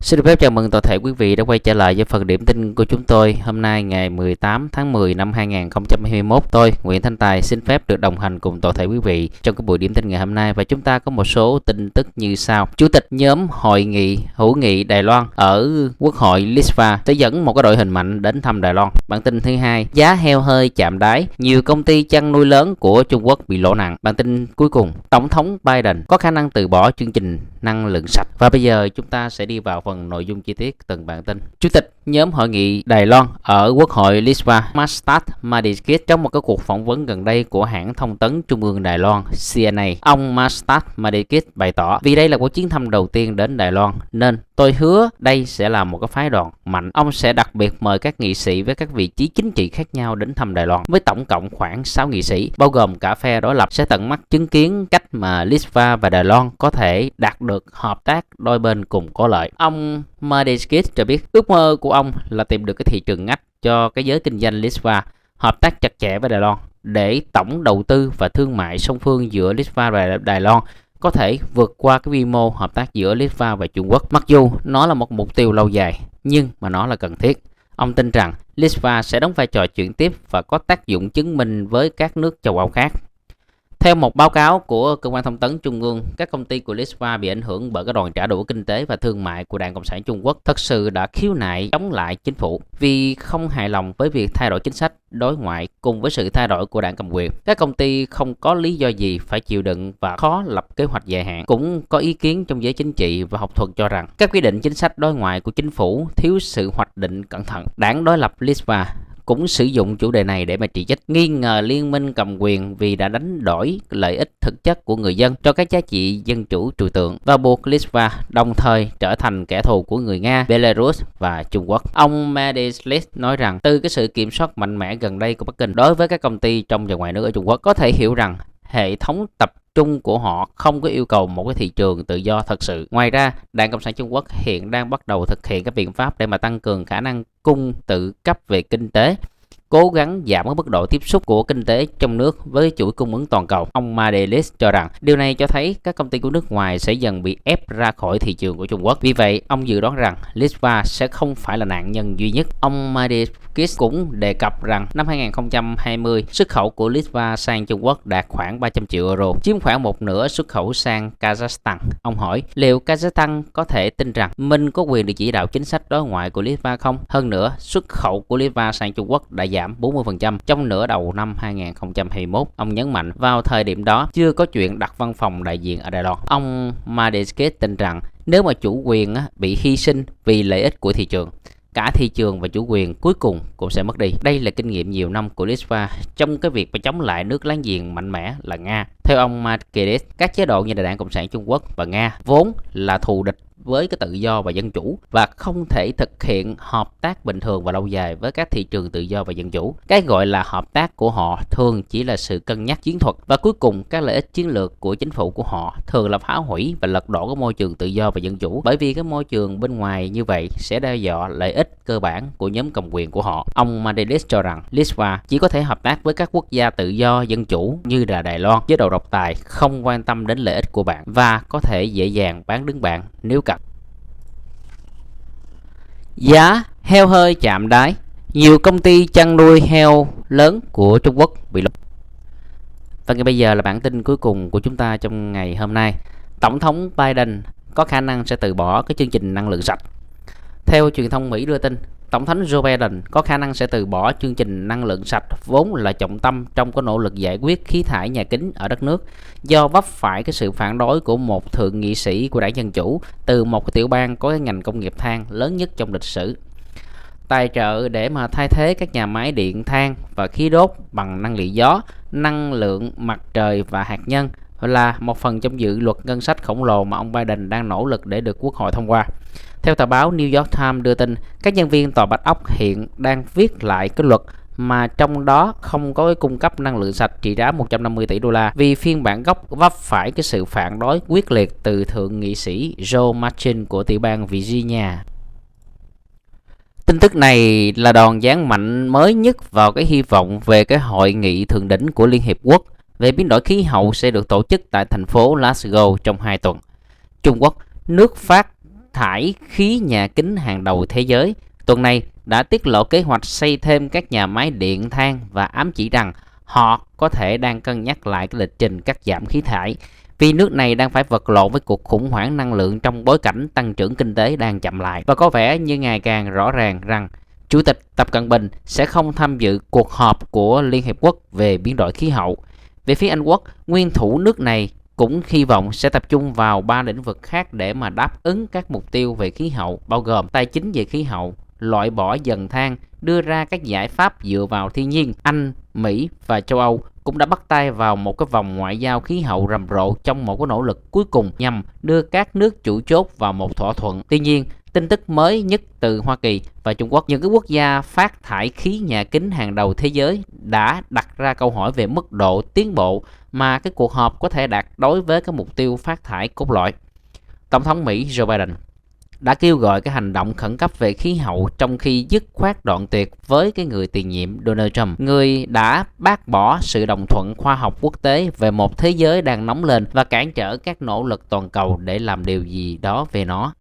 Xin được phép chào mừng toàn thể quý vị đã quay trở lại với phần điểm tin của chúng tôi. Hôm nay ngày 18 tháng 10 năm 2021, tôi Nguyễn Thanh Tài xin phép được đồng hành cùng toàn thể quý vị trong cái buổi điểm tin ngày hôm nay, và chúng ta có một số tin tức như sau. Chủ tịch nhóm hội nghị hữu nghị Đài Loan ở Quốc hội Litva sẽ dẫn một cái đội hình mạnh đến thăm Đài Loan. Bản tin thứ hai, giá heo hơi chạm đáy, nhiều công ty chăn nuôi lớn của Trung Quốc bị lỗ nặng. Bản tin cuối cùng, Tổng thống Biden có khả năng từ bỏ chương trình năng lượng sạch. Và bây giờ chúng ta sẽ đi vào phần nội dung chi tiết từng bản tin. Chủ tịch nhóm hội nghị Đài Loan ở Quốc hội Litva, Marstat Madikis, trong một cái cuộc phỏng vấn gần đây của hãng thông tấn Trung ương Đài Loan CNA, ông Marstat Madikis bày tỏ: vì đây là cuộc chuyến thăm đầu tiên đến Đài Loan nên tôi hứa đây sẽ là một cái phái đoàn mạnh. Ông sẽ đặc biệt mời các nghị sĩ với các vị trí chính trị khác nhau đến thăm Đài Loan, với tổng cộng khoảng 6 nghị sĩ, bao gồm cả phe đối lập, sẽ tận mắt chứng kiến cách mà Litva và Đài Loan có thể đạt được hợp tác đôi bên cùng có lợi. Ông Madikis cho biết ước mơ của ông là tìm được cái thị trường ngách cho cái giới kinh doanh Litva, hợp tác chặt chẽ với Đài Loan để tổng đầu tư và thương mại song phương giữa Litva và Đài Loan có thể vượt qua cái quy mô hợp tác giữa Litva và Trung Quốc. Mặc dù nó là một mục tiêu lâu dài, nhưng mà nó là cần thiết. Ông tin rằng Litva sẽ đóng vai trò chuyển tiếp và có tác dụng chứng minh với các nước châu Âu khác. Theo một báo cáo của cơ quan thông tấn Trung ương, các công ty của Litva bị ảnh hưởng bởi cái đòn trả đũa kinh tế và thương mại của Đảng Cộng sản Trung Quốc thật sự đã khiếu nại chống lại chính phủ vì không hài lòng với việc thay đổi chính sách đối ngoại cùng với sự thay đổi của đảng cầm quyền. Các công ty không có lý do gì phải chịu đựng và khó lập kế hoạch dài hạn. Cũng có ý kiến trong giới chính trị và học thuật cho rằng các quy định chính sách đối ngoại của chính phủ thiếu sự hoạch định cẩn thận. Đảng đối lập Litva cũng sử dụng chủ đề này để mà chỉ trích, nghi ngờ liên minh cầm quyền vì đã đánh đổi lợi ích thực chất của người dân cho các giá trị dân chủ trừu tượng, và buộc Litva đồng thời trở thành kẻ thù của người Nga, Belarus và Trung Quốc. Ông Madikis nói rằng từ cái sự kiểm soát mạnh mẽ gần đây của Bắc Kinh đối với các công ty trong và ngoài nước ở Trung Quốc, có thể hiểu rằng hệ thống tập trung của họ không có yêu cầu một cái thị trường tự do thật sự. Ngoài ra, Đảng Cộng sản Trung Quốc hiện đang bắt đầu thực hiện các biện pháp để mà tăng cường khả năng cung tự cấp về kinh tế, cố gắng giảm cái mức độ tiếp xúc của kinh tế trong nước với chuỗi cung ứng toàn cầu. Ông Madikis cho rằng điều này cho thấy các công ty của nước ngoài sẽ dần bị ép ra khỏi thị trường của Trung Quốc. Vì vậy, ông dự đoán rằng Litva sẽ không phải là nạn nhân duy nhất. Ông Madikis cũng đề cập rằng năm 2020, xuất khẩu của Litva sang Trung Quốc đạt khoảng 300 triệu euro, chiếm khoảng một nửa xuất khẩu sang Kazakhstan. Ông hỏi liệu Kazakhstan có thể tin rằng mình có quyền được chỉ đạo chính sách đối ngoại của Litva không? Hơn nữa, xuất khẩu của Litva sang Trung Quốc đã giảm 40% trong nửa đầu năm 2021. Ông nhấn mạnh vào thời điểm đó chưa có chuyện đặt văn phòng đại diện ở Đài Loan. Ông Madikis tin rằng nếu mà chủ quyền bị hy sinh vì lợi ích của thị trường, cả thị trường và chủ quyền cuối cùng cũng sẽ mất đi. Đây là kinh nghiệm nhiều năm của Litva trong cái việc phải chống lại nước láng giềng mạnh mẽ là Nga. Theo ông Madikis, các chế độ như là Đảng Cộng sản Trung Quốc và Nga vốn là thù địch với cái tự do và dân chủ và không thể thực hiện hợp tác bình thường và lâu dài với các thị trường tự do và dân chủ. Cái gọi là hợp tác của họ thường chỉ là sự cân nhắc chiến thuật, và cuối cùng các lợi ích chiến lược của chính phủ của họ thường là phá hủy và lật đổ cái môi trường tự do và dân chủ, bởi vì cái môi trường bên ngoài như vậy sẽ đe dọa lợi ích cơ bản của nhóm cầm quyền của họ. Ông Madikis cho rằng Litva chỉ có thể hợp tác với các quốc gia tự do dân chủ như là Đài Loan, chế độ độc tài không quan tâm đến lợi ích của bạn và có thể dễ dàng bán đứng bạn nếu cần. Giá heo hơi chạm đáy, nhiều công ty chăn nuôi heo lớn của Trung Quốc bị lỗ. Và ngay bây giờ là bản tin cuối cùng của chúng ta trong ngày hôm nay. Tổng thống Biden có khả năng sẽ từ bỏ cái chương trình năng lượng sạch. Theo truyền thông Mỹ đưa tin, Tổng thống Joe Biden có khả năng sẽ từ bỏ chương trình năng lượng sạch vốn là trọng tâm trong cái nỗ lực giải quyết khí thải nhà kính ở đất nước, do vấp phải cái sự phản đối của một thượng nghị sĩ của đảng Dân Chủ từ một cái tiểu bang có cái ngành công nghiệp than lớn nhất trong lịch sử. Tài trợ để mà thay thế các nhà máy điện than và khí đốt bằng năng lượng gió, năng lượng mặt trời và hạt nhân là một phần trong dự luật ngân sách khổng lồ mà ông Biden đang nỗ lực để được Quốc hội thông qua. Theo tờ báo New York Times đưa tin, các nhân viên Tòa Bạch Ốc hiện đang viết lại cái luật mà trong đó không có cái cung cấp năng lượng sạch trị giá 150 tỷ đô la vì phiên bản gốc vấp phải cái sự phản đối quyết liệt từ thượng nghị sĩ Joe Manchin của tiểu bang Virginia. Tin tức này là đòn giáng mạnh mới nhất vào cái hy vọng về cái hội nghị thượng đỉnh của Liên Hiệp Quốc về biến đổi khí hậu sẽ được tổ chức tại thành phố Glasgow trong 2 tuần. Trung Quốc, nước phát thải khí nhà kính hàng đầu thế giới tuần này đã tiết lộ kế hoạch xây thêm các nhà máy điện than và ám chỉ rằng họ có thể đang cân nhắc lại cái lịch trình cắt giảm khí thải vì nước này đang phải vật lộn với cuộc khủng hoảng năng lượng trong bối cảnh tăng trưởng kinh tế đang chậm lại. Và có vẻ như ngày càng rõ ràng rằng Chủ tịch Tập Cận Bình sẽ không tham dự cuộc họp của Liên Hiệp Quốc về biến đổi khí hậu. Về phía Anh Quốc, nguyên thủ nước này cũng hy vọng sẽ tập trung vào 3 lĩnh vực khác để mà đáp ứng các mục tiêu về khí hậu, bao gồm tài chính về khí hậu, loại bỏ dần than, đưa ra các giải pháp dựa vào thiên nhiên. Anh, Mỹ và châu Âu cũng đã bắt tay vào một cái vòng ngoại giao khí hậu rầm rộ trong một cái nỗ lực cuối cùng nhằm đưa các nước chủ chốt vào một thỏa thuận. Tuy nhiên, tin tức mới nhất từ Hoa Kỳ và Trung Quốc, những cái quốc gia phát thải khí nhà kính hàng đầu thế giới đã đặt ra câu hỏi về mức độ tiến bộ mà cái cuộc họp có thể đạt đối với các mục tiêu phát thải cốt lõi. Tổng thống Mỹ Joe Biden đã kêu gọi cái hành động khẩn cấp về khí hậu trong khi dứt khoát đoạn tuyệt với cái người tiền nhiệm Donald Trump, người đã bác bỏ sự đồng thuận khoa học quốc tế về một thế giới đang nóng lên và cản trở các nỗ lực toàn cầu để làm điều gì đó về nó.